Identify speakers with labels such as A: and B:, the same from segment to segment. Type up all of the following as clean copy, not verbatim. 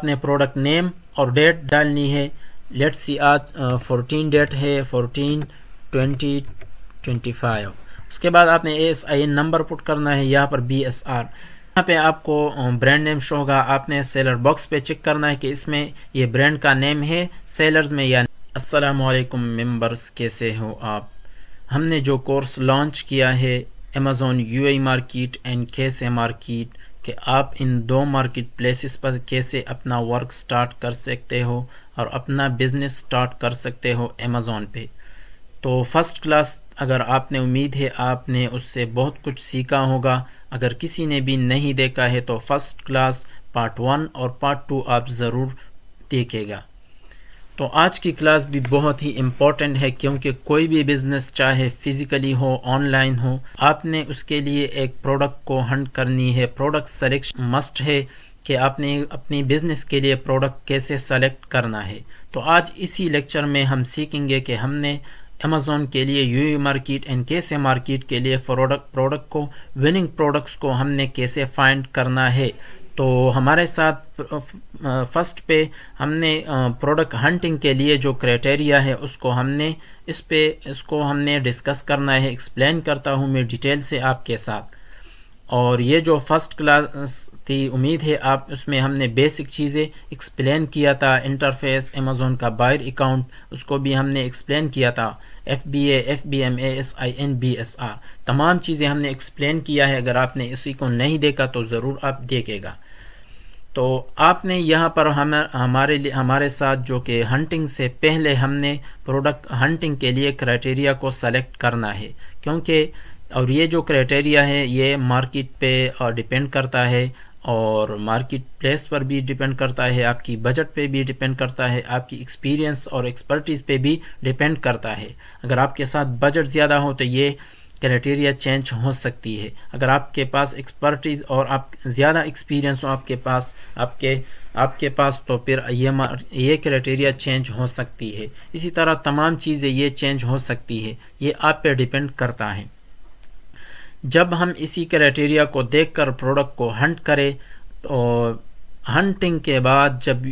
A: نے پروڈکٹ نیم اور ڈیٹ ڈالنی ہے. لیٹ سی آج 14 ڈیٹ ہے 14/20/25. اس کے بعد آپ نے ASIN نمبر پٹ کرنا ہے یہاں پر BSR. یہاں پہ آپ کو برانڈ نیم شو ہوگا. آپ نے سیلر باکس پہ چیک کرنا ہے کہ اس میں یہ برانڈ کا نیم ہے سیلرز میں یا نہیں. السلام علیکم ممبرز، کیسے ہو آپ؟ ہم نے جو کورس لانچ کیا ہے Amazon UAE market and KSA market, کہ آپ ان دو مارکیٹ پلیسز پر کیسے اپنا ورک سٹارٹ کر سکتے ہو اور اپنا بزنس سٹارٹ کر سکتے ہو Amazon پہ. تو فرسٹ کلاس اگر آپ نے امید ہے آپ نے اس سے بہت کچھ سیکھا ہوگا. اگر کسی نے بھی نہیں دیکھا ہے تو فرسٹ کلاس پارٹ 1 اور پارٹ 2 آپ ضرور دیکھے گا. تو آج کی کلاس بھی بہت ہی امپورٹنٹ ہے، کیونکہ کوئی بھی بزنس چاہے فزیکلی ہو آن لائن ہو، آپ نے اس کے لیے ایک پروڈکٹ کو ہنٹ کرنی ہے. پروڈکٹ سلیکشن مسٹ ہے کہ آپ نے اپنی بزنس کے لیے پروڈکٹ کیسے سلیکٹ کرنا ہے. تو آج اسی لیکچر میں ہم سیکھیں گے کہ ہم نے Amazon کے لیے UAE market and KSA market کے لیے پروڈکٹ کو وننگ پروڈکٹس کو ہم نے کیسے فائنڈ کرنا ہے. تو ہمارے ساتھ فرسٹ پہ ہم نے پروڈکٹ ہنٹنگ کے لیے جو کرائٹیریا ہے اس کو ہم نے ڈسکس کرنا ہے. ایکسپلین کرتا ہوں میں ڈیٹیل سے آپ کے ساتھ. اور یہ جو فرسٹ کلاس تھی، امید ہے آپ اس میں ہم نے بیسک چیزیں ایکسپلین کیا تھا. انٹرفیس، Amazon کا بائر اکاؤنٹ، اس کو بھی ہم نے ایکسپلین کیا تھا. FBA FBM ASIN BSR تمام چیزیں ہم نے ایکسپلین کیا ہے. اگر آپ نے اسی کو نہیں دیکھا تو ضرور آپ دیکھے گا. تو آپ نے یہاں پر ہمارے ساتھ جو کہ ہنٹنگ سے پہلے ہم نے پروڈکٹ ہنٹنگ کے لیے کرائٹیریا کو سلیکٹ کرنا ہے، کیونکہ اور یہ جو کرائٹیریا ہے یہ مارکیٹ پہ ڈیپینڈ کرتا ہے اور مارکیٹ پلیس پر بھی ڈیپینڈ کرتا ہے، آپ کی بجٹ پہ بھی ڈیپینڈ کرتا ہے، آپ کی ایکسپیرینس اور ایکسپرٹیز پہ بھی ڈیپینڈ کرتا ہے. اگر آپ کے ساتھ بجٹ زیادہ ہو تو یہ کرائٹیریا چینج ہو سکتی ہے. اگر آپ کے پاس ایکسپرٹیز اور آپ زیادہ ایکسپیرینس ہو آپ کے پاس تو پھر یہ کرائٹیریا چینج ہو سکتی ہے. اسی طرح تمام چیزیں یہ چینج ہو سکتی ہے، یہ آپ پہ ڈیپینڈ کرتا ہے. جب ہم اسی کرائٹیریا کو دیکھ کر پروڈکٹ کو ہنٹ کریں، تو ہنٹنگ کے بعد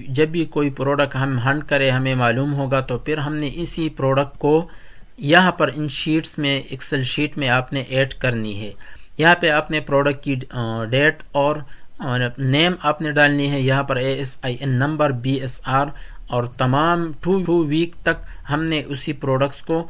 A: جب بھی کوئی پروڈکٹ ہم ہنٹ کریں ہمیں معلوم ہوگا، تو پھر ہم نے اسی پروڈکٹ کو یہاں پر ان شیٹس میں ایکسل شیٹ میں آپ نے ایڈ کرنی ہے. یہاں پہ آپ نے پروڈکٹ کی ڈیٹ اور نیم آپ نے ڈالنی ہے. یہاں پر ASIN نمبر BSR اور تمام 2 ویک تک ہم نے اسی پروڈکٹس کو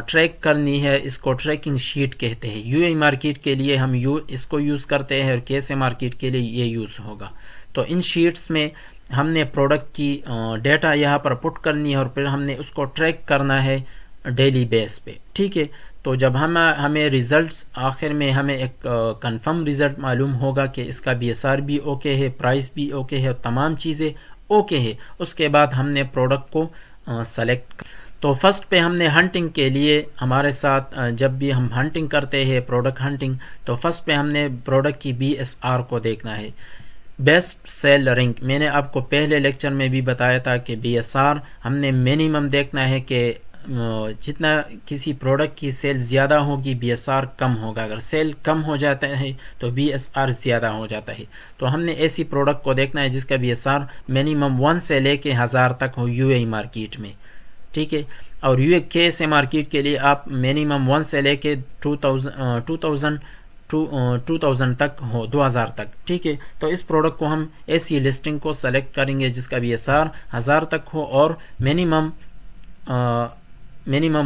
A: ٹریک کرنی ہے. اس کو ٹریکنگ شیٹ کہتے ہیں. UAE مارکیٹ کے لیے ہم اس کو یوز کرتے ہیں اور KSA مارکیٹ کے لیے یہ یوز ہوگا. تو ان شیٹس میں ہم نے پروڈکٹ کی ڈیٹا یہاں پر پٹ کرنی ہے اور پھر ہم نے اس کو ٹریک کرنا ہے ڈیلی بیس پہ. ٹھیک ہے. تو جب ہمیں ریزلٹس آخر میں ہمیں ایک کنفرم ریزلٹ معلوم ہوگا کہ اس کا BSR بھی اوکے ہے، پرائس بھی اوکے ہے اور تمام چیزیں اوکے ہے، اس کے بعد ہم نے پروڈکٹ کو سلیکٹ. تو فرسٹ پہ ہم نے ہنٹنگ کے لیے ہمارے ساتھ جب بھی ہم ہنٹنگ کرتے ہیں پروڈکٹ ہنٹنگ، تو فرسٹ پہ ہم نے پروڈکٹ کی BSR کو دیکھنا ہے، بیسٹ سیل رینک. میں نے آپ کو پہلے لیکچر میں بھی بتایا تھا کہ BSR ہم نے منیمم دیکھنا ہے کہ جتنا کسی پروڈکٹ کی سیل زیادہ ہوگی BSR کم ہوگا. اگر سیل کم ہو جاتا ہے تو BSR زیادہ ہو جاتا ہے. تو ہم نے ایسی پروڈکٹ کو دیکھنا ہے جس کا BSR منیمم 1 سے لے کے 1000 تک ہو UAE مارکیٹ میں. ٹھیک ہے. اور KSA مارکیٹ کے لیے آپ منیمم 1 سے لے کے 2000 تک ہو، 2000 تک. ٹھیک ہے. تو اس پروڈکٹ کو ہم ایسی لسٹنگ کو سلیکٹ کریں گے جس کا BSR 1000 تک ہو اور منیمم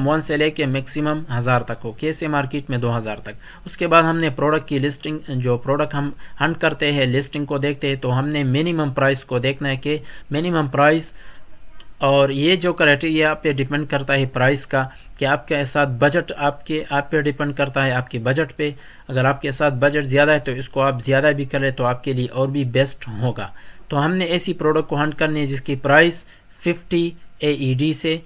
A: 1 سے لے کے میکسیمم 1000 تک ہو. KSA مارکیٹ میں 2000 تک. اس کے بعد ہم نے پروڈکٹ کی لسٹنگ، جو پروڈکٹ ہم ہنٹ کرتے ہیں لسٹنگ کو دیکھتے ہیں، تو ہم نے منیمم پرائس کو دیکھنا ہے کہ منیمم پرائس. اور یہ جو کرائٹیریا آپ پہ ڈیپینڈ کرتا ہے پرائس کا، کہ آپ کے ساتھ بجٹ آپ پہ ڈیپینڈ کرتا ہے، آپ کے بجٹ پہ. اگر آپ کے ساتھ بجٹ زیادہ ہے تو اس کو آپ زیادہ بھی کریں تو آپ کے لیے اور بھی بیسٹ ہوگا. تو ہم نے ایسی پروڈکٹ کو ہنٹ کرنی ہے جس کی پرائس 50 AED سے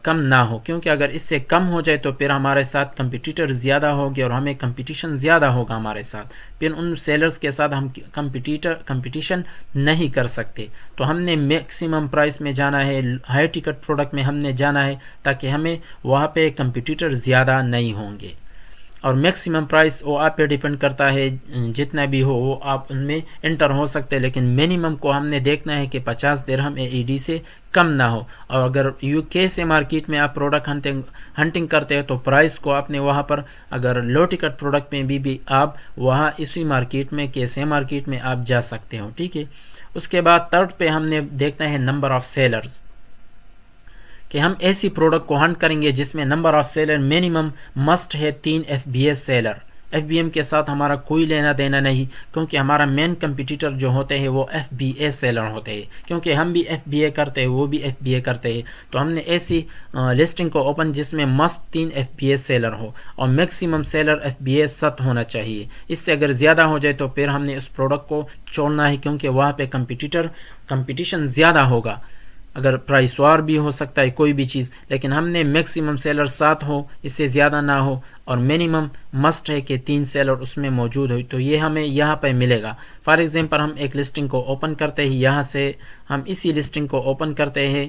A: کم نہ ہو، کیونکہ اگر اس سے کم ہو جائے تو پھر ہمارے ساتھ کمپٹیٹر زیادہ ہوگی اور ہمیں کمپٹیشن زیادہ ہوگا ہمارے ساتھ. پھر ان سیلرز کے ساتھ ہم کمپٹیشن نہیں کر سکتے. تو ہم نے میکسیمم پرائس میں جانا ہے، ہائی ٹکٹ پروڈکٹ میں ہم نے جانا ہے تاکہ ہمیں وہاں پہ کمپٹیٹر زیادہ نہیں ہوں گے. اور میکسیمم پرائس وہ آپ پہ ڈیپینڈ کرتا ہے، جتنا بھی ہو وہ آپ ان میں انٹر ہو سکتے ہیں، لیکن منیمم کو ہم نے دیکھنا ہے کہ 50 درہم AED سے کم نہ ہو. اور اگر UK سے مارکیٹ میں آپ پروڈکٹ ہنٹنگ کرتے ہیں تو پرائس کو آپ نے وہاں پر اگر لو ٹکٹ پروڈکٹ میں بھی آپ وہاں اسی مارکیٹ میں KSA مارکیٹ میں آپ جا سکتے ہو. ٹھیک ہے. اس کے بعد تھرڈ پہ ہم نے دیکھنا ہے نمبر آف سیلرز، کہ ہم ایسی پروڈکٹ کو ہنٹ کریں گے جس میں number of seller minimum must ہے 3 FBA سیلر. FBM کے ساتھ ہمارا کوئی لینا دینا نہیں، کیونکہ ہمارا مین کمپیٹیٹر جو ہوتے ہیں وہ FBA سیلر ہوتے ہیں، کیونکہ ہم بھی FBA کرتے ہیں وہ بھی FBA کرتے ہیں. تو ہم نے ایسی لسٹنگ کو اوپن جس میں مسٹ 3 FBA سیلر ہو اور میکسیمم سیلر FBA 7 ہونا چاہیے. اس سے اگر زیادہ ہو جائے تو پھر ہم نے اس پروڈکٹ کو چھوڑنا ہے، کیونکہ وہاں پہ کمپٹیشن زیادہ ہوگا. اگر پرائس وار بھی ہو سکتا ہے کوئی بھی چیز، لیکن ہم نے میکسیمم سیلر 7 ہو، اس سے زیادہ نہ ہو، اور منیمم مسٹ ہے کہ 3 سیلر اس میں موجود ہو. تو یہ ہمیں یہاں پہ ملے گا. فار ایگزامپل ہم ایک لسٹنگ کو اوپن کرتے ہیں، یہاں سے ہم اسی لسٹنگ کو اوپن کرتے ہیں.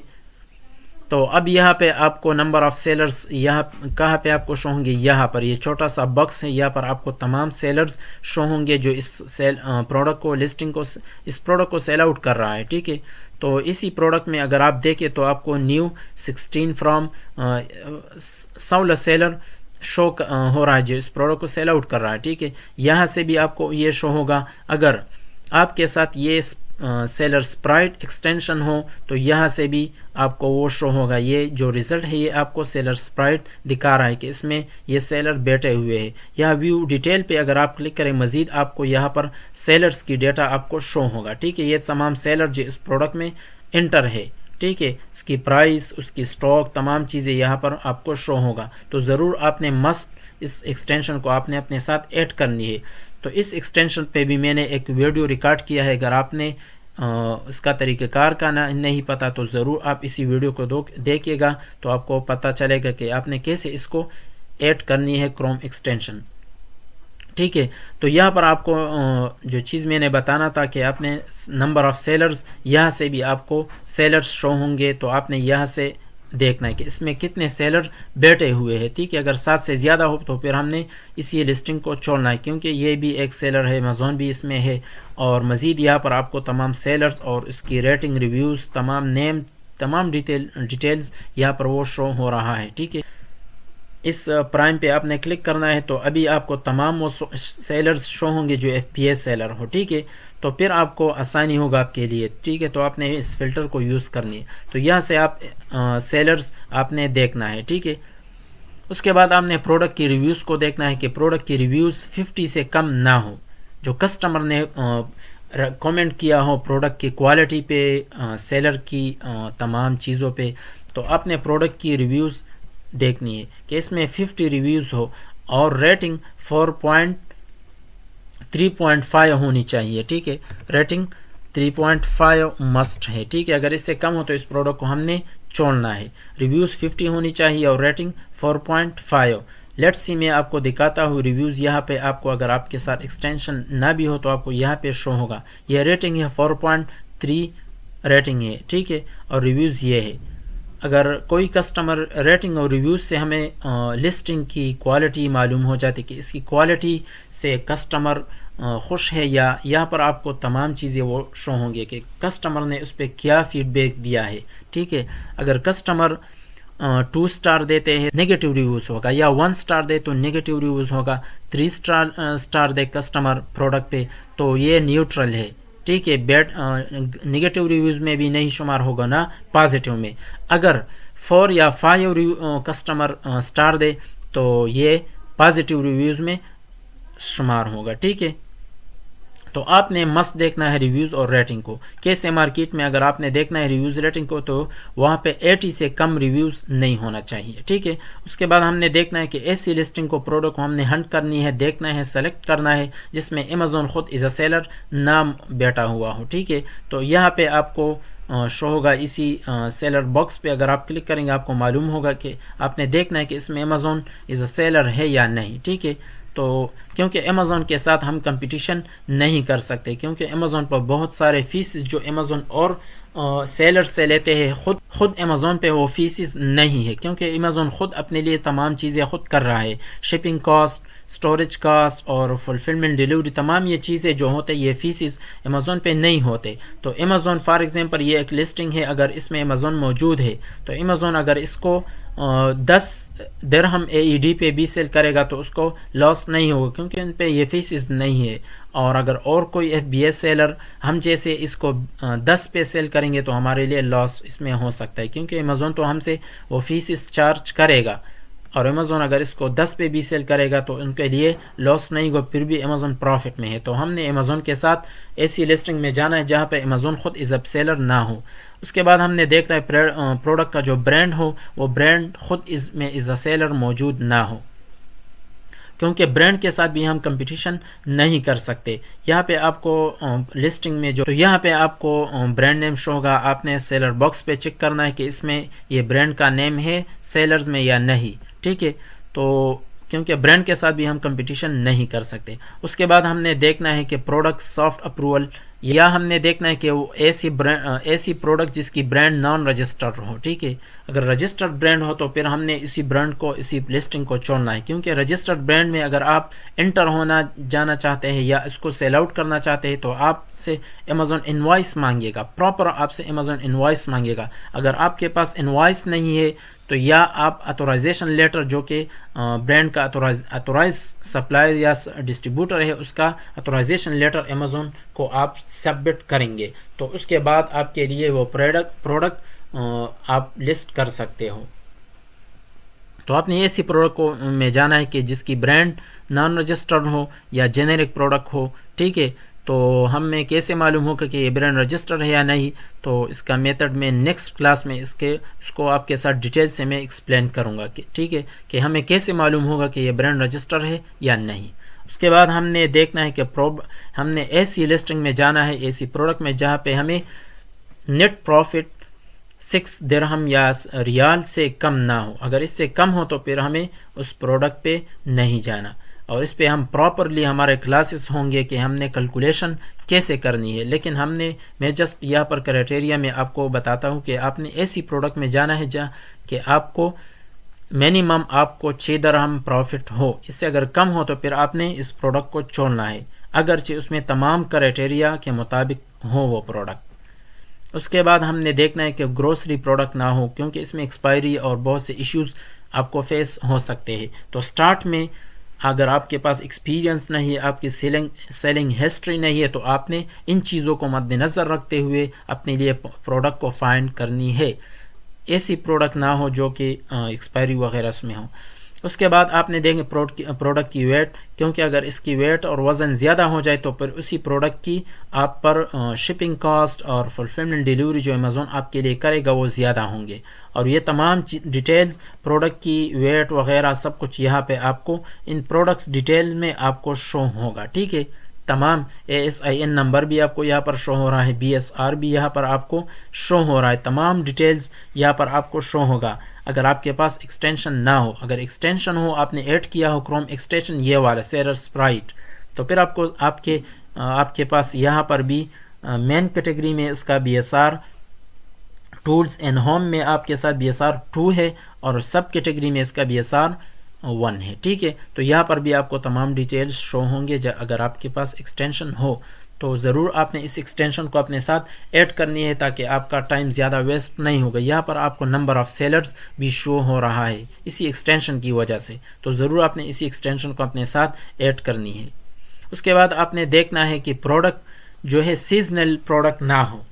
A: تو اب یہاں پہ آپ کو نمبر آف سیلرز یہاں کہاں پہ آپ کو شو ہوں گے، یہاں پر یہ چھوٹا سا باکس ہے، یہاں پر آپ کو تمام سیلرز شو ہوں گے جو اس پروڈکٹ کو اس پروڈکٹ کو سیل آؤٹ کر رہا ہے. ٹھیک ہے. تو اسی پروڈکٹ میں اگر آپ دیکھیں تو آپ کو نیو 16 فرام 16 سیلر شو ہو رہا ہے جو اس پروڈکٹ کو سیل آؤٹ کر رہا ہے. ٹھیک ہے. یہاں سے بھی آپ کو یہ شو ہوگا. اگر آپ کے ساتھ یہ سیلر اسپرائٹ ایکسٹینشن ہو تو یہاں سے بھی آپ کو وہ شو ہوگا. یہ جو ریزلٹ ہے یہ آپ کو سیلر اسپرائٹ دکھا رہا ہے کہ اس میں یہ سیلر بیٹھے ہوئے ہیں. یہاں ویو ڈیٹیل پہ اگر آپ کلک کریں مزید آپ کو یہاں پر سیلرز کی ڈیٹا آپ کو شو ہوگا. ٹھیک ہے. یہ تمام سیلر جو اس پروڈکٹ میں انٹر ہے. ٹھیک ہے. اس کی پرائس، اس کی سٹاک، تمام چیزیں یہاں پر آپ کو شو ہوگا. تو ضرور آپ نے مسٹ اس ایکسٹینشن کو آپ نے اپنے ساتھ ایڈ کرنی ہے. تو اس ایکسٹینشن پہ بھی میں نے ایک ویڈیو ریکارڈ کیا ہے. اگر آپ نے اس کا طریقہ کار کا نہیں پتا تو ضرور آپ اسی ویڈیو کو دیکھیے گا، تو آپ کو پتہ چلے گا کہ آپ نے کیسے اس کو ایڈ کرنی ہے کروم ایکسٹینشن. ٹھیک ہے. تو یہاں پر آپ کو جو چیز میں نے بتانا تھا کہ آپ نے نمبر آف سیلرز، یہاں سے بھی آپ کو سیلرز شو ہوں گے. تو آپ نے یہاں سے دیکھنا ہے کہ اس میں کتنے سیلر بیٹھے ہوئے ہیں. ٹھیک ہے. اگر 7 سے زیادہ ہو تو پھر ہم نے اسی لسٹنگ کو چھوڑنا ہے، کیونکہ یہ بھی ایک سیلر ہے، Amazon بھی اس میں ہے. اور مزید یہاں پر آپ کو تمام سیلرز اور اس کی ریٹنگ، ریویوز، تمام نیم، تمام ڈیٹیلز یہاں پر وہ شو ہو رہا ہے. ٹھیک ہے. اس پرائم پہ آپ نے کلک کرنا ہے تو ابھی آپ کو تمام وہ سیلرز شو ہوں گے جو FBA سیلر ہو. ٹھیک ہے. تو پھر آپ کو آسانی ہوگا آپ کے لیے. ٹھیک ہے. تو آپ نے اس فلٹر کو یوز کرنی ہے. تو یہاں سے آپ سیلرز آپ نے دیکھنا ہے. ٹھیک ہے. اس کے بعد آپ نے پروڈکٹ کی ریویوز کو دیکھنا ہے کہ پروڈکٹ کی ریویوز 50 سے کم نہ ہو. جو کسٹمر نے کامنٹ کیا ہو پروڈکٹ کی کوالٹی پہ، سیلر کی تمام چیزوں پہ، تو آپ نے پروڈکٹ کی ریویوز دیکھنی ہے کہ اس میں 50 ریویوز ہو اور ریٹنگ 3.5 ہونی چاہیے. ٹھیک ہے. ریٹنگ 3.5 مسٹ ہے. ٹھیک ہے. اگر اس سے کم ہو تو اس پروڈکٹ کو ہم نے چھوڑنا ہے. ریویوز 50 ہونی چاہیے اور ریٹنگ 4.5. لیٹس سی میں آپ کو دکھاتا ہوں ریویوز. یہاں پہ آپ کو اگر آپ کے ساتھ ایکسٹینشن نہ بھی ہو تو آپ کو یہاں پہ شو ہوگا. یہ ریٹنگ ہے 4.3 ریٹنگ ہے. ٹھیک ہے. اور ریویوز یہ ہے. اگر کوئی کسٹمر ریٹنگ اور ریویوز سے ہمیں لسٹنگ کی کوالٹی معلوم ہو جاتی کہ اس کی کوالٹی سے کسٹمر خوش ہے، یا یہاں پر آپ کو تمام چیزیں وہ شو ہوں گے کہ کسٹمر نے اس پہ کیا فیڈ بیک دیا ہے. ٹھیک ہے. اگر کسٹمر 2 سٹار دیتے ہیں نیگیٹو ریویوز ہوگا، یا 1 سٹار دے تو نیگیٹو ریویوز ہوگا. 3 سٹار دے کسٹمر پروڈکٹ پہ تو یہ نیوٹرل ہے. ٹھیک ہے. نیگیٹو ریویوز میں بھی نہیں شمار ہوگا نہ پازیٹیو میں. اگر 4 یا 5 کسٹمر سٹار دے تو یہ پازیٹیو ریویوز میں شمار ہوگا. ٹھیک ہے. تو آپ نے مست دیکھنا ہے ریویوز اور ریٹنگ کو. کیسے مارکیٹ میں اگر آپ نے دیکھنا ہے ریویوز ریٹنگ کو تو وہاں پہ 80 سے کم ریویوز نہیں ہونا چاہیے. ٹھیک ہے. اس کے بعد ہم نے دیکھنا ہے کہ ایسی لسٹنگ کو پروڈکٹ کو ہم نے ہنٹ کرنی ہے، دیکھنا ہے، سلیکٹ کرنا ہے جس میں Amazon خود از اے سیلر نام بیٹھا ہوا ہو. ٹھیک ہے. تو یہاں پہ آپ کو شو ہوگا اسی سیلر باکس پہ اگر آپ کلک کریں گے آپ کو معلوم ہوگا کہ آپ نے دیکھنا ہے کہ اس میں Amazon از اے سیلر ہے یا نہیں. ٹھیک ہے. تو کیونکہ Amazon کے ساتھ ہم کمپٹیشن نہیں کر سکتے، کیونکہ Amazon پر بہت سارے فیسز جو Amazon اور سیلر سے لیتے ہیں خود Amazon پہ وہ فیسز نہیں ہے، کیونکہ Amazon خود اپنے لیے تمام چیزیں خود کر رہا ہے. شپنگ کاسٹ، اسٹوریج کاسٹ اور فلفلمنٹ ڈیلیوری، تمام یہ چیزیں جو ہوتے یہ فیسز امیزون پہ نہیں ہوتے. تو امیزون فار ایگزامپل یہ ایک لسٹنگ ہے، اگر اس میں امیزون موجود ہے تو امیزون اگر اس کو 10 درہم AED پہ بھی سیل کرے گا تو اس کو لاس نہیں ہوگا، کیونکہ ان پہ یہ فیسز نہیں ہے. اور اگر اور کوئی FBA سیلر ہم جیسے اس کو 10 پہ سیل کریں گے تو ہمارے لیے لاس اس میں ہو سکتا ہے، کیونکہ امیزون تو ہم سے وہ فیسز چارج کرے گا. اور امیزون اگر اس کو 10 پہ بھی سیل کرے گا تو ان کے لیے لاس نہیں ہوگا، پھر بھی امیزون پروفٹ میں ہے. تو ہم نے امیزون کے ساتھ ایسی لسٹنگ میں جانا ہے جہاں پہ امیزون خود از اے سیلر نہ ہو. اس کے بعد ہم نے دیکھنا ہے پروڈکٹ کا جو برانڈ ہو وہ برانڈ خود میں از اے سیلر موجود نہ ہو، کیونکہ برانڈ کے ساتھ بھی ہم کمپٹیشن نہیں کر سکتے. یہاں پہ آپ کو لسٹنگ میں جو، تو یہاں پہ آپ کو برانڈ نیم شو ہوگا. آپ نے سیلر باکس پہ چیک کرنا ہے کہ اس میں یہ برانڈ کا نیم ہے سیلرز میں یا نہیں. ٹھیک ہے، تو کیونکہ برانڈ کے ساتھ بھی ہم کمپٹیشن نہیں کر سکتے. اس کے بعد ہم نے دیکھنا ہے کہ پروڈکٹ سافٹ اپروول، یا ہم نے دیکھنا ہے کہ وہ ایسی پروڈکٹ جس کی برانڈ نان رجسٹرڈ ہو. ٹھیک ہے، اگر رجسٹرڈ برانڈ ہو تو پھر ہم نے اسی برانڈ کو اسی لسٹنگ کو چھوڑنا ہے، کیونکہ رجسٹرڈ برانڈ میں اگر آپ انٹر ہونا جانا چاہتے ہیں یا اس کو سیل آؤٹ کرنا چاہتے ہیں تو آپ سے امیزون انوائس مانگے گا، پراپر آپ سے امیزون انوائس مانگے گا. اگر آپ کے پاس انوائس نہیں ہے تو یا آپ اتورائزیشن لیٹر جو کہ برانڈ کا اتورائز سپلائر یا ڈسٹریبیوٹر ہے اس کا اتورائزیشن لیٹر امیزون کو آپ سبمٹ کریں گے، تو اس کے بعد آپ کے لیے وہ پروڈکٹ آپ لسٹ کر سکتے ہو. تو آپ نے ایسی پروڈکٹ کو میں جانا ہے کہ جس کی برانڈ نان رجسٹرڈ ہو یا جینیرک پروڈکٹ ہو. ٹھیک ہے، تو ہمیں کیسے معلوم ہوگا کہ یہ برانڈ رجسٹرڈ ہے یا نہیں؟ تو اس کا میتھڈ میں نیکسٹ کلاس میں اس کو آپ کے ساتھ ڈیٹیل سے میں ایکسپلین کروں گا کہ ٹھیک ہے کہ ہمیں کیسے معلوم ہوگا کہ یہ برانڈ رجسٹر ہے یا نہیں. اس کے بعد ہم نے دیکھنا ہے کہ ہم نے ایسی لسٹنگ میں جانا ہے، ایسی پروڈکٹ میں جہاں پہ ہمیں نیٹ پروفٹ 6 درہم یا ریال سے کم نہ ہو. اگر اس سے کم ہو تو پھر ہمیں اس پروڈکٹ پہ نہیں جانا، اور اس پہ ہم پراپرلی ہمارے کلاسز ہوں گے کہ ہم نے کیلکولیشن کیسے کرنی ہے. لیکن میں جسٹ یہاں پر کرائٹیریا میں آپ کو بتاتا ہوں کہ آپ نے ایسی پروڈکٹ میں جانا ہے جہاں کہ آپ کو منیمم آپ کو 6 درہم پروفٹ ہو. اس سے اگر کم ہو تو پھر آپ نے اس پروڈکٹ کو چھوڑنا ہے، اگرچہ اس میں تمام کرائٹیریا کے مطابق ہو وہ پروڈکٹ. اس کے بعد ہم نے دیکھنا ہے کہ گروسری پروڈکٹ نہ ہو، کیونکہ اس میں ایکسپائری اور بہت سے ایشوز آپ کو فیس ہو سکتے ہیں. تو سٹارٹ میں اگر آپ کے پاس ایکسپیرینس نہیں ہے، آپ کی سیلنگ ہسٹری نہیں ہے، تو آپ نے ان چیزوں کو مد نظر رکھتے ہوئے اپنے لیے پروڈکٹ کو فائنڈ کرنی ہے. ایسی پروڈکٹ نہ ہو جو کہ ایکسپائری وغیرہ اس میں ہو. اس کے بعد آپ نے دیکھیں پروڈکٹ کی ویٹ، کیونکہ اگر اس کی ویٹ اور وزن زیادہ ہو جائے تو پھر اسی پروڈکٹ کی آپ پر شپنگ کاسٹ اور فلفلمنٹ ڈیلیوری جو امیزون آپ کے لیے کرے گا وہ زیادہ ہوں گے. اور یہ تمام ڈیٹیلز پروڈکٹ کی ویٹ وغیرہ سب کچھ یہاں پہ آپ کو ان پروڈکٹس ڈیٹیل میں آپ کو شو ہوگا. ٹھیک ہے، تمام ASIN نمبر بھی آپ کو یہاں پر شو ہو رہا ہے، BSR بھی یہاں پر آپ کو شو ہو رہا ہے، تمام ڈیٹیلز یہاں پر آپ کو شو ہوگا. اگر آپ کے پاس ایکسٹینشن نہ ہو، اگر ایکسٹینشن ہو آپ نے ایڈ کیا ہو کروم ایکسٹینشن یہ والا سیلر سپرائٹ، تو پھر آپ کے پاس یہاں پر بھی مین کیٹیگری میں اس کا BSR، ٹولز اینڈ ہوم میں آپ کے ساتھ BSR 2 ہے، اور سب کیٹیگری میں اس کا BSR 1 ہے. ٹھیک ہے، تو یہاں پر بھی آپ کو تمام ڈیٹیلز شو ہوں گے. اگر آپ کے پاس ایکسٹینشن ہو تو ضرور آپ نے اس ایکسٹینشن کو اپنے ساتھ ایڈ کرنی ہے تاکہ آپ کا ٹائم زیادہ ویسٹ نہیں ہوگا. یہاں پر آپ کو نمبر آف سیلرز بھی شو ہو رہا ہے اسی ایکسٹینشن کی وجہ سے، تو ضرور آپ نے اسی ایکسٹینشن کو اپنے ساتھ ایڈ کرنی ہے. اس کے بعد آپ نے دیکھنا ہے کہ پروڈکٹ جو ہے سیزنل پروڈکٹ نہ ہو.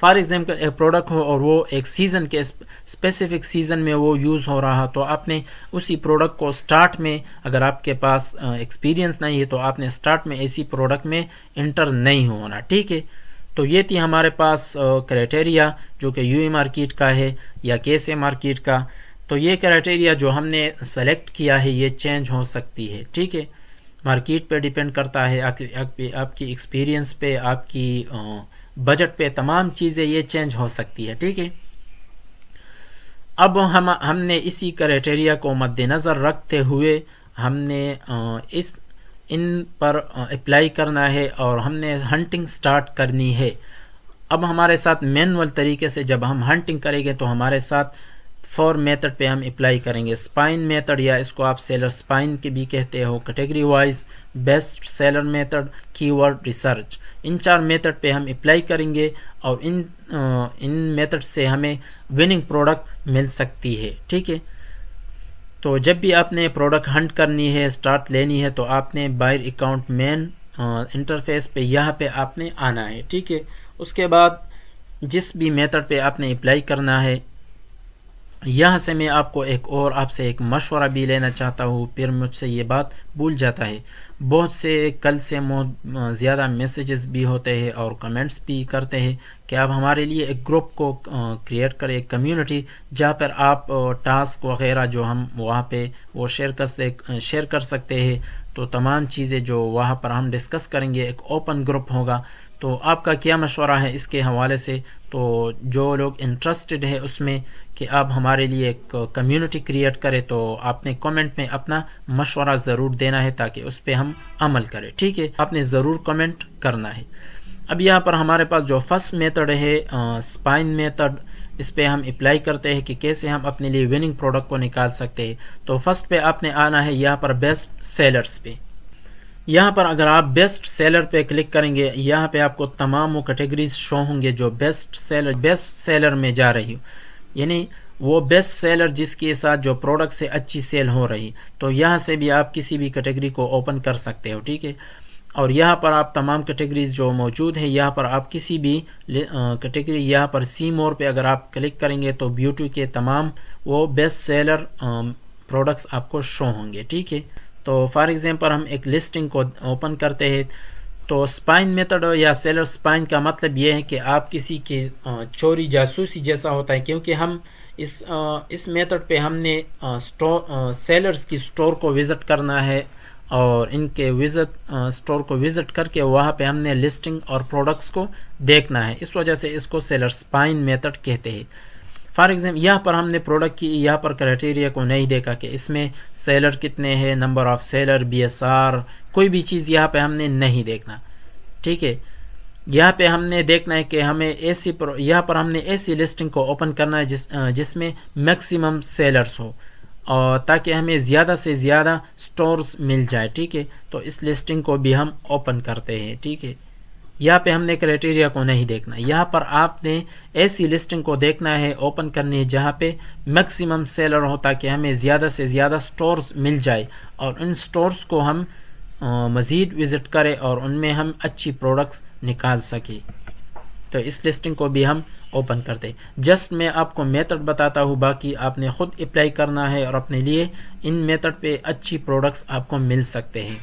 A: فار ایگزامپل ایک پروڈکٹ ہو اور وہ ایک سیزن کے اسپیسیفک سیزن میں وہ یوز ہو رہا، تو آپ نے اسی پروڈکٹ کو سٹارٹ میں، اگر آپ کے پاس ایکسپیرینس نہیں ہے تو آپ نے سٹارٹ میں ایسی پروڈکٹ میں انٹر نہیں ہونا. ٹھیک ہے، تو یہ تھی ہمارے پاس کرائٹیریا جو کہ UA مارکیٹ کا ہے یا KSA مارکیٹ کا. تو یہ کرائٹیریا جو ہم نے سلیکٹ کیا ہے یہ چینج ہو سکتی ہے. ٹھیک ہے، مارکیٹ پہ ڈیپینڈ کرتا ہے، آپ کی ایکسپیرینس پہ، آپ کی بجٹ پہ، تمام چیزیں یہ چینج ہو سکتی ہے. ٹھیک ہے، اب ہم نے اسی کرائٹیریا کو مد نظر رکھتے ہوئے ہم نے ان پر اپلائی کرنا ہے اور ہم نے ہنٹنگ سٹارٹ کرنی ہے. اب ہمارے ساتھ مینول طریقے سے جب ہم ہنٹنگ کریں گے تو ہمارے ساتھ فور میتھڈ پہ ہم اپلائی کریں گے. اسپائن میتھڈ یا اس کو آپ سیلر اسپائن کے بھی کہتے ہو, category wise, best seller method, keyword research, ان 4 میتھڈ پہ ہم اپلائی کریں گے اور ان میتھڈ سے ہمیں وننگ پروڈکٹ مل سکتی ہے. ٹھیک ہے, تو جب بھی آپ نے پروڈکٹ ہنٹ کرنی ہے, اسٹارٹ لینی ہے, تو آپ نے بائر اکاؤنٹ مین انٹرفیس پہ یہاں پہ آپ نے آنا ہے. ٹھیک ہے, اس کے بعد جس بھی میتھڈ پہ آپ نے اپلائی کرنا ہے, یہاں سے میں آپ کو آپ سے ایک مشورہ بھی لینا چاہتا ہوں. پھر مجھ سے یہ بات بھول جاتا ہے. بہت سے کل سے زیادہ میسیجز بھی ہوتے ہیں اور کمنٹس بھی کرتے ہیں کہ آپ ہمارے لیے ایک گروپ کو کریٹ کریں, ایک کمیونٹی جہاں پر آپ ٹاسک وغیرہ جو ہم وہاں پہ وہ شیئر کر سکتے ہیں. تو تمام چیزیں جو وہاں پر ہم ڈسکس کریں گے, ایک اوپن گروپ ہوگا. تو آپ کا کیا مشورہ ہے اس کے حوالے سے؟ تو جو لوگ انٹرسٹڈ ہے اس میں کہ آپ ہمارے لیے ایک کمیونٹی کریٹ کریں, تو آپ نے کمنٹ میں اپنا مشورہ ضرور دینا ہے تاکہ اس پہ ہم عمل کریں. ٹھیک ہے, آپ نے ضرور کمنٹ کرنا ہے. اب یہاں پر ہمارے پاس جو فرسٹ میتھڈ ہے اسپائن میتھڈ, اس پہ ہم اپلائی کرتے ہیں کہ کیسے ہم اپنے لیے وننگ پروڈکٹ کو نکال سکتے ہیں. تو فرسٹ پہ آپ نے آنا ہے یہاں پر بیسٹ سیلرز پہ. یہاں پر اگر آپ بیسٹ سیلر پہ کلک کریں گے, یہاں پہ آپ کو تمام وہ کیٹیگریز شو ہوں گے جو بیسٹ سیلر میں جا رہی ہو, یعنی وہ بیسٹ سیلر جس کے ساتھ جو پروڈکٹ سے اچھی سیل ہو رہی. تو یہاں سے بھی آپ کسی بھی کیٹیگری کو اوپن کر سکتے ہو. ٹھیک ہے, اور یہاں پر آپ تمام کیٹیگریز جو موجود ہیں, یہاں پر آپ کسی بھی کیٹیگری, یہاں پر سی مور پہ اگر آپ کلک کریں گے تو بیوٹی کے تمام وہ بیسٹ سیلر پروڈکٹس آپ کو شو ہوں گے. ٹھیک ہے, تو فار ایگزامپل ہم ایک لسٹنگ کو اوپن کرتے ہیں. تو اسپائن میتھڈ یا سیلر اسپائن کا مطلب یہ ہے کہ آپ کسی کی چوری جاسوسی جیسا ہوتا ہے, کیونکہ ہم اس میتھڈ پہ ہم نے سیلرز کی اسٹور کو وزٹ کرنا ہے اور ان کے اسٹور کو وزٹ کر کے وہاں پہ ہم نے لسٹنگ اور پروڈکٹس کو دیکھنا ہے. اس وجہ سے اس کو سیلر اسپائن میتھڈ کہتے ہیں. فار ایگزامپل یہاں پر ہم نے پروڈکٹ کی یہاں پر کرائٹیریا کو نہیں دیکھا کہ اس میں سیلر کتنے ہیں, نمبر آف سیلر, BSR, کوئی بھی چیز یہاں پہ ہم نے نہیں دیکھنا. ٹھیک ہے, یہاں پہ ہم نے دیکھنا ہے کہ ہمیں یہاں پر ہم نے ایسی لسٹنگ کو اوپن کرنا ہے جس میں میکسیمم سیلرز ہو, اور تاکہ ہمیں زیادہ سے زیادہ سٹورز مل جائے. ٹھیک ہے, تو اس لسٹنگ کو بھی ہم اوپن کرتے ہیں. ٹھیک ہے, یہاں پہ ہم نے کرائٹیریا کو نہیں دیکھنا. یہاں پر آپ نے ایسی لسٹنگ کو دیکھنا ہے, اوپن کرنی ہے جہاں پہ میکسیمم سیلر ہو تاکہ ہمیں زیادہ سے زیادہ سٹورز مل جائے اور ان سٹورز کو ہم مزید وزٹ کریں اور ان میں ہم اچھی پروڈکٹس نکال سکیں. تو اس لسٹنگ کو بھی ہم اوپن کرتے. جسٹ میں آپ کو میتھڈ بتاتا ہوں, باقی آپ نے خود اپلائی کرنا ہے اور اپنے لیے ان میتھڈ پہ اچھی پروڈکٹس آپ کو مل سکتے ہیں.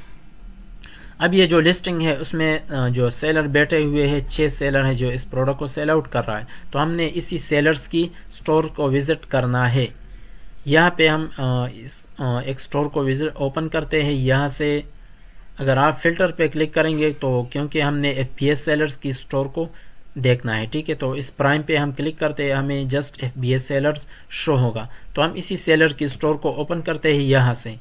A: اب یہ جو لسٹنگ ہے اس میں جو سیلر بیٹھے ہوئے ہیں 6 سیلر ہیں جو اس پروڈکٹ کو سیل آؤٹ کر رہا ہے, تو ہم نے اسی سیلرز کی سٹور کو وزٹ کرنا ہے. یہاں پہ ہم ایک سٹور کو اوپن کرتے ہیں. یہاں سے اگر آپ فلٹر پہ کلک کریں گے تو کیونکہ ہم نے FBS سیلرز کی سٹور کو دیکھنا ہے. ٹھیک ہے, تو اس پرائم پہ ہم کلک کرتے ہیں, ہمیں جسٹ FBS سیلرز شو ہوگا. تو ہم اسی سیلر کی سٹور کو اوپن کرتے ہیں یہاں سے,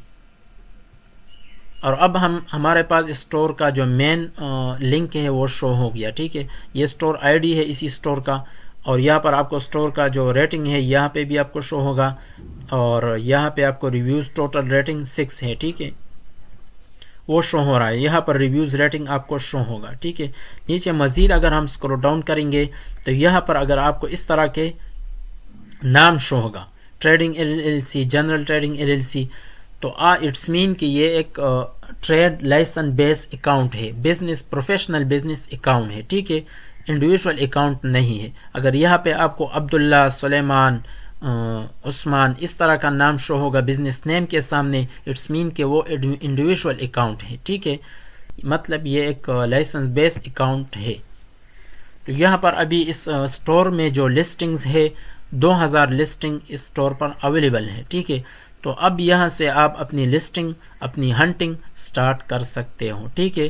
A: اور اب ہمارے پاس اسٹور کا جو مین لنک ہے وہ شو ہو گیا. ٹھیک ہے, یہ اسٹور ID ہے اسی اسٹور کا, اور یہاں پر آپ کو اسٹور کا جو ریٹنگ ہے یہاں پہ بھی آپ کو شو ہوگا, اور یہاں پہ آپ کو ریویوز ٹوٹل ریٹنگ 6 ہے. ٹھیک ہے, وہ شو ہو رہا ہے. یہاں پر ریویوز ریٹنگ آپ کو شو ہوگا. ٹھیک ہے, نیچے مزید اگر ہم اسکرول ڈاؤن کریں گے تو یہاں پر اگر آپ کو اس طرح کے نام شو ہوگا, trading LLC, general trading LLC, تو اٹس مین کہ یہ ایک ٹریڈ لائسن بیس اکاؤنٹ ہے, بزنس پروفیشنل بزنس اکاؤنٹ ہے. ٹھیک ہے, انڈیویجول اکاؤنٹ نہیں ہے. اگر یہاں پہ آپ کو عبداللہ, سلیمان, عثمان اس طرح کا نام شو ہوگا بزنس نیم کے سامنے, اٹس مین کہ وہ انڈیویجول اکاؤنٹ ہے. ٹھیک ہے, مطلب یہ ایک لائسنس بیس اکاؤنٹ ہے. تو یہاں پر ابھی اس سٹور میں جو لسٹنگز ہے 2000 لسٹنگ اس سٹور پر اویلیبل ہے. ٹھیک ہے, تو اب یہاں سے آپ اپنی لسٹنگ, اپنی ہنٹنگ سٹارٹ کر سکتے ہو. ٹھیک ہے,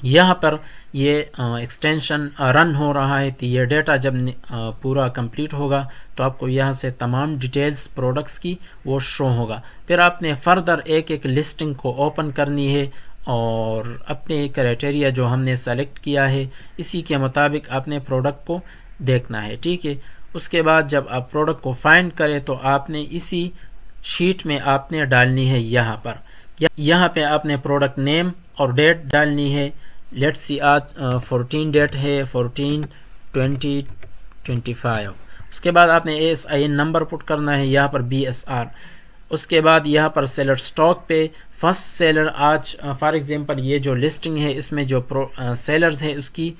A: یہاں پر یہ ایکسٹینشن رن ہو رہا ہے, تو یہ ڈیٹا جب پورا کمپلیٹ ہوگا تو آپ کو یہاں سے تمام ڈیٹیلز پروڈکٹس کی وہ شو ہوگا. پھر آپ نے فردر ایک لسٹنگ کو اوپن کرنی ہے اور اپنے کرائٹیریا جو ہم نے سیلیکٹ کیا ہے اسی کے مطابق آپ نے پروڈکٹ کو دیکھنا ہے. ٹھیک ہے, اس کے بعد جب آپ پروڈکٹ کو فائنڈ کریں تو آپ نے اسی شیٹ میں آپ نے ڈالنی ہے یہاں پہ آپ نے پروڈکٹ نیم اور ڈیٹ ڈالنی ہے. لیٹ سی آج 14 ڈیٹ ہے 14/20/25. اس کے بعد آپ نے ASIN نمبر پٹ کرنا ہے یہاں پر BSR. اس کے بعد یہاں پر سیلر سٹاک پہ فرسٹ سیلر آج فار ایگزامپل یہ جو لسٹنگ ہے اس میں جو سیلرز ہے اس کی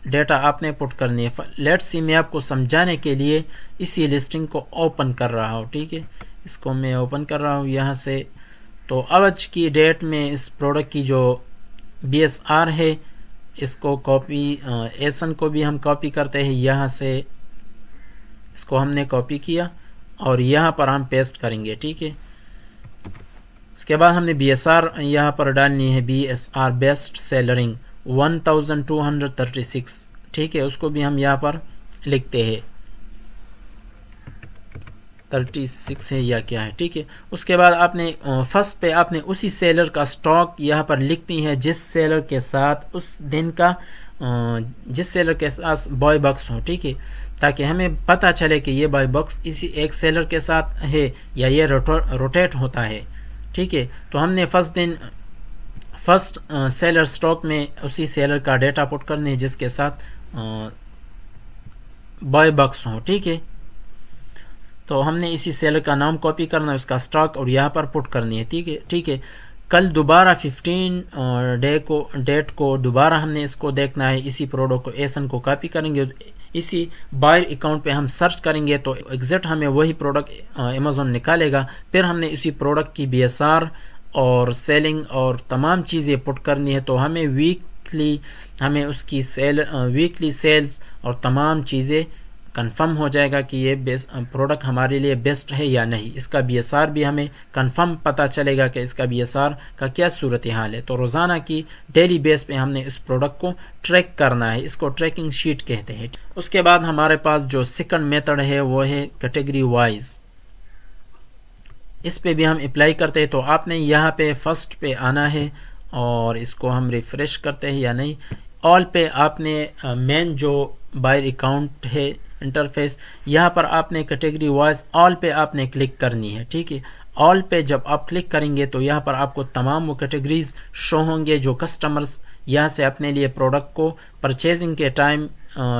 A: ڈیٹا آپ نے پٹ کرنی ہے. لیٹ سی میں آپ کو سمجھانے کے لیے اسی لسٹنگ کو اوپن کر رہا ہوں. ٹھیک ہے, اس کو میں اوپن کر رہا ہوں یہاں سے. تو آج کی ڈیٹ میں اس پروڈکٹ کی جو BSR ہے اس کو کاپی ایسن کو بھی ہم کاپی کرتے ہیں یہاں سے. اس کو ہم نے کاپی کیا اور یہاں پر ہم پیسٹ کریں گے. ٹھیک ہے, اس کے بعد ہم نے BSR یہاں پر ڈالنی ہے BSR بیسٹ سیلرنگ 1236. ٹھیک ہے, اس کو بھی ہم یہاں پر لکھتے ہیں 36 ہے یا کیا ہے. ٹھیک ہے, اس کے بعد آپ نے فرسٹ پہ آپ نے اسی سیلر کا سٹاک یہاں پر لکھنی ہے جس سیلر کے ساتھ اس دن کا جس سیلر کے ساتھ بائی باکس ہو. ٹھیک ہے, تاکہ ہمیں پتہ چلے کہ یہ بائی باکس اسی ایک سیلر کے ساتھ ہے یا یہ روٹیٹ ہوتا ہے. ٹھیک ہے, تو ہم نے فرسٹ سیلر سٹاک میں اسی سیلر کا ڈیٹا پٹ کرنے ہے جس کے ساتھ بائی باکس ہو. ٹھیک ہے, تو ہم نے اسی سیلر کا نام کاپی کرنا ہے, اس کا سٹاک اور یہاں پر پٹ کرنی ہے. ٹھیک ہے, کل دوبارہ 15 ڈیٹ کو دوبارہ ہم نے اس کو دیکھنا ہے. اسی پروڈکٹ کو ایسن کو کاپی کریں گے, اسی بائر اکاؤنٹ پہ ہم سرچ کریں گے تو ایگزیکٹ ہمیں وہی پروڈکٹ امیزون نکالے گا. پھر ہم نے اسی پروڈکٹ کی BSR اور سیلنگ اور تمام چیزیں پٹ کرنی ہے. تو ہمیں ہمیں اس کی ویکلی سیلز اور تمام چیزیں کنفرم ہو جائے گا کہ یہ پروڈکٹ ہمارے لیے بیسٹ ہے یا نہیں. اس کا BSR بھی ہمیں کنفرم پتہ چلے گا کہ اس کا BSR کا کیا صورتحال ہے. تو روزانہ کی ڈیلی بیس پہ ہم نے اس پروڈکٹ کو ٹریک کرنا ہے, اس کو ٹریکنگ شیٹ کہتے ہیں. اس کے بعد ہمارے پاس جو سیکنڈ میتھڈ ہے وہ ہے کیٹیگری وائز. اس پہ بھی ہم اپلائی کرتے ہیں. تو آپ نے یہاں پہ فرسٹ پہ آنا ہے اور اس کو ہم ریفریش کرتے ہیں یا نہیں. آل پہ آپ نے مین جو بائر اکاؤنٹ ہے انٹرفیس, یہاں پر آپ نے کیٹیگری وائز آل پہ آپ نے کلک کرنی ہے. ٹھیک ہے, آل پہ جب آپ کلک کریں گے تو یہاں پر آپ کو تمام وہ کیٹیگریز شو ہوں گے جو کسٹمرز یہاں سے اپنے لیے پروڈکٹ کو پرچیزنگ کے ٹائم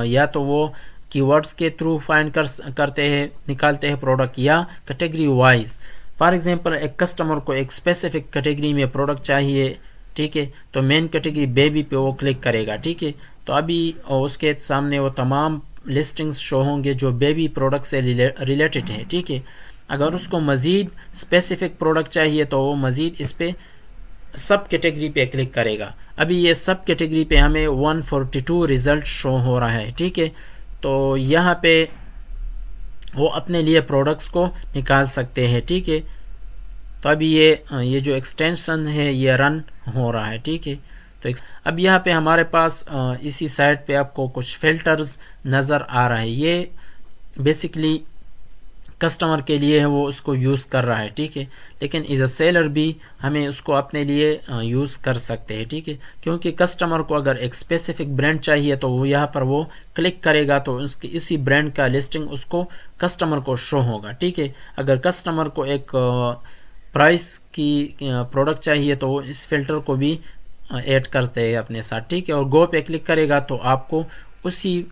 A: یا تو وہ کی ورڈز کے تھرو فائنڈ کرتے ہیں نکالتے ہیں پروڈکٹ, یا کیٹیگری وائز. فار ایگزامپل ایک کسٹمر کو ایک اسپیسیفک کیٹیگری میں پروڈکٹ چاہیے. ٹھیک ہے, تو مین کیٹیگری بیبی پہ وہ کلک کرے گا. ٹھیک ہے, تو ابھی اس کے سامنے وہ تمام لسٹنگز شو ہوں گے جو بیبی پروڈکٹ سے ریلیٹڈ ہے. ٹھیک ہے, اگر اس کو مزید اسپیسیفک پروڈکٹ چاہیے تو وہ مزید اس پہ سب کیٹیگری پہ کلک کرے گا. ابھی یہ سب کیٹیگری پہ ہمیں 142 رزلٹ شو ہو رہا ہے. ٹھیک ہے, تو یہاں پہ وہ اپنے لیے پروڈکٹس کو نکال سکتے ہیں. ٹھیک ہے, تو ابھی یہ جو ایکسٹینشن ہے یہ رن ہو رہا ہے. ٹھیک ہے, تو اب یہاں پہ ہمارے پاس اسی سائٹ پہ آپ کو کچھ فلٹرز نظر آ رہا ہے. یہ بیسکلی کسٹمر کے لیے ہے, وہ اس کو یوز کر رہا ہے. ٹھیک ہے, لیکن ایز اے سیلر بھی ہمیں اس کو اپنے لیے یوز کر سکتے ہیں. ٹھیک ہے, کیونکہ کسٹمر کو اگر ایک اسپیسیفک برانڈ چاہیے تو وہ یہاں پر وہ کلک کرے گا تو اس کی اسی برانڈ کا لسٹنگ اس کو کسٹمر کو شو ہوگا. ٹھیک ہے, اگر کسٹمر کو ایک پرائس کی پروڈکٹ چاہیے تو وہ اس فلٹر کو بھی ایڈ کرتے ہیں اپنے ساتھ. ٹھیک ہے, اور گو پہ کلک کرے گا تو آپ کو اسی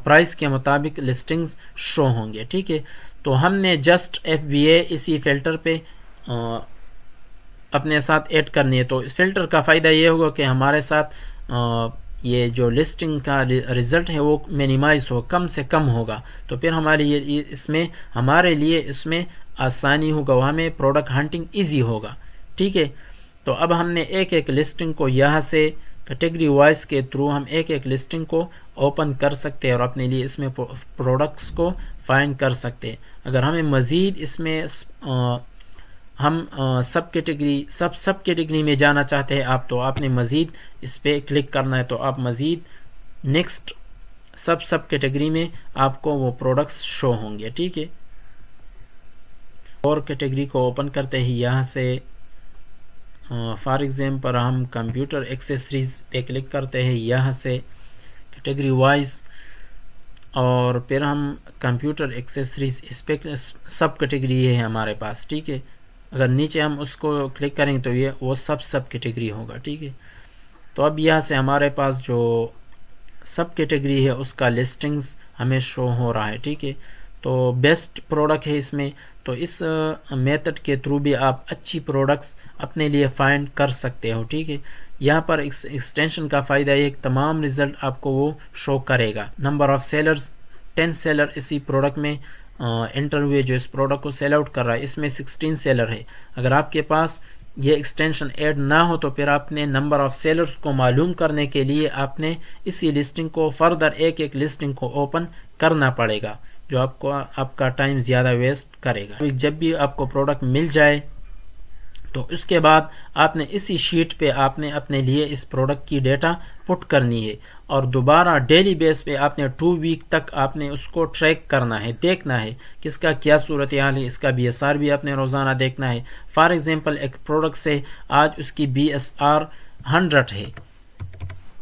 A: پرائس کے مطابق لسٹنگز شو ہوں گے. ٹھیک ہے, تو ہم نے جسٹ FBA اسی فلٹر پہ اپنے ساتھ ایڈ کرنی ہے. تو اس فلٹر کا فائدہ یہ ہوگا کہ ہمارے ساتھ یہ جو لسٹنگ کا رزلٹ ہے وہ مینیمائز ہو, کم سے کم ہوگا. تو پھر ہمارے لیے اس میں آسانی ہوگا, ہمیں پروڈکٹ ہنٹنگ ایزی ہوگا. ٹھیک ہے, تو اب ہم نے ایک لسٹنگ کو یہاں سے کیٹیگری وائز کے تھرو ہم ایک لسٹنگ کو اوپن کر سکتے ہیں اور اپنے لیے اس میں پروڈکٹس کو فائنڈ کر سکتے ہیں. اگر ہمیں مزید اس میں ہم سب کیٹیگری میں جانا چاہتے ہیں آپ, تو آپ نے مزید اس پہ کلک کرنا ہے. تو آپ مزید نیکسٹ سب کیٹیگری میں آپ کو وہ پروڈکٹس شو ہوں گے. ٹھیک ہے, اور کیٹیگری کو اوپن کرتے ہی یہاں سے فار ایگزامپل ہم کمپیوٹر ایکسیسریز پہ کلک کرتے ہیں. یہاں سے کیٹیگری وائز اور پھر ہم کمپیوٹر ایکسیسریز اس پہ سب کیٹیگری ہے ہمارے پاس. ٹھیک ہے, اگر نیچے ہم اس کو کلک کریں تو یہ وہ سب کیٹیگری ہوگا. ٹھیک ہے, تو اب یہاں سے ہمارے پاس جو سب کیٹیگری ہے اس کا لسٹنگز ہمیں شو ہو رہا ہے. ٹھیک ہے, تو بیسٹ پروڈکٹ ہے اس میں. تو اس میتھڈ کے تھرو بھی آپ اچھی پروڈکٹس اپنے لیے فائنڈ کر سکتے ہو. ٹھیک ہے, یہاں پر ایکسٹینشن کا فائدہ یہ کہ تمام رزلٹ آپ کو وہ شو کرے گا. نمبر آف سیلرز 10 سیلر اسی پروڈکٹ میں انٹر ہوئے جو اس پروڈکٹ کو سیل آؤٹ کر رہا ہے, اس میں 16 سیلر ہے. اگر آپ کے پاس یہ ایکسٹینشن ایڈ نہ ہو تو پھر آپ نے نمبر آف سیلرز کو معلوم کرنے کے لیے آپ نے اسی لسٹنگ کو فردر ایک لسٹنگ کو اوپن کرنا پڑے گا, جو آپ کا ٹائم زیادہ ویسٹ کرے گا. جب بھی آپ کو پروڈکٹ مل جائے تو اس کے بعد آپ نے اسی شیٹ پہ آپ نے اپنے لیے اس پروڈکٹ کی ڈیٹا پٹ کرنی ہے, اور دوبارہ ڈیلی بیس پہ آپ نے 2 ویک تک آپ نے اس کو ٹریک کرنا ہے, دیکھنا ہے کہ اس کا کیا صورتحال ہے. اس کا BSR بھی آپ نے روزانہ دیکھنا ہے. فار ایگزامپل ایک پروڈکٹ سے آج اس کی BSR 100 ہے,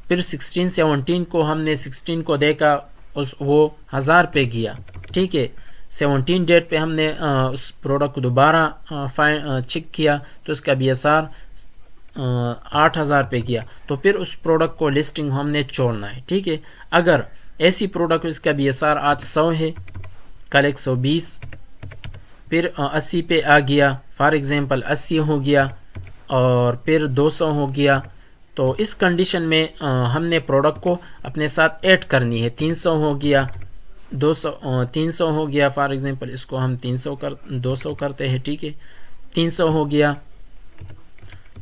A: پھر 17 کو ہم نے 16 کو دیکھا وہ 1000 پہ گیا. ٹھیک ہے, 17 ڈیٹ پہ ہم نے اس پروڈکٹ کو دوبارہ چیک کیا تو اس کا BSR 8000 پہ گیا, تو پھر اس پروڈکٹ کو لسٹنگ ہم نے چھوڑنا ہے. ٹھیک ہے, اگر ایسی پروڈکٹ اس کا BSR آج 100 ہے, کل 120, پھر 80 پہ آ گیا, فار ایگزامپل 80 ہو گیا, اور پھر 200 ہو گیا, تو اس کنڈیشن میں ہم نے پروڈکٹ کو اپنے ساتھ ایڈ کرنی ہے. 300 ہو گیا, 300 ہو گیا, فار ایگزامپل اس کو ہم 200 کرتے ہیں. ٹھیک ہے, 300 ہو گیا,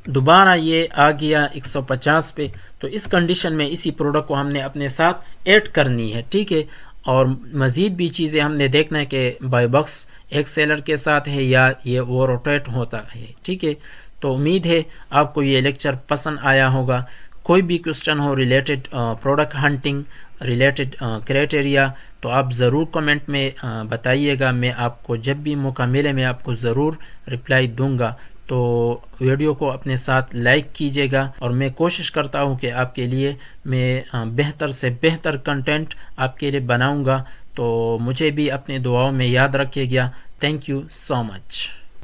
A: دوبارہ یہ آ گیا 150 پہ, تو اس کنڈیشن میں اسی پروڈکٹ کو ہم نے اپنے ساتھ ایڈ کرنی ہے. ٹھیک ہے, اور مزید بھی چیزیں ہم نے دیکھنا ہے کہ بائی باکس ایک سیلر کے ساتھ ہے یا یہ وہ روٹیٹ ہوتا ہے. ٹھیک ہے, تو امید ہے آپ کو یہ لیکچر پسند آیا ہوگا. کوئی بھی کوسچن ہو related product hunting, related criteria, تو آپ ضرور کمنٹ میں بتائیے گا. میں آپ کو جب بھی موقع ملے میں آپ کو ضرور رپلائی دوں گا. تو ویڈیو کو اپنے ساتھ لائک کیجیے گا, اور میں کوشش کرتا ہوں کہ آپ کے لیے میں بہتر سے بہتر کنٹینٹ آپ کے لیے بناؤں گا. تو مجھے بھی اپنے دعاؤں میں یاد رکھیے گا. Thank you so much.